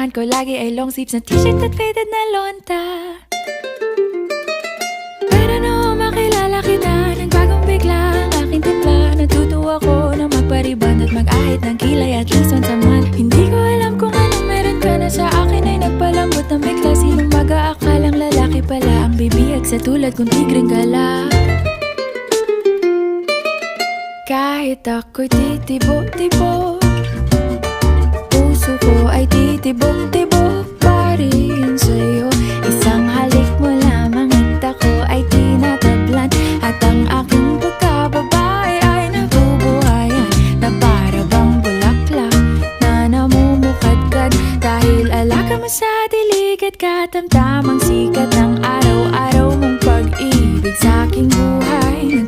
Ko lagi ay long sleeves na t-shirt at faded na lonta. Pero noong makilala kita, nagbagong bigla ang aking timpla. Natutuwa ko na magpariban at mag-ahit ng kilay at least once a month. Hindi ko alam kung anong meron ka na sa akin ay nagpalambot ng bigla. Sinong mag-aakalang lalaki pala ang bibihag sa tulad kong tigreng gala. Kahit ako'y titibo-tibo, puso ko ay titibok-tibok pa rin sa'yo. Isang halik mo lamang at ako ay tinatablan, at ang aking pagkababae ay nabubuhayan na para bang bulaklak na namumukadkad. Dahil alaga mo sa dilig at katamtamang sikat ng araw-araw mong pag-ibig sa aking buhay.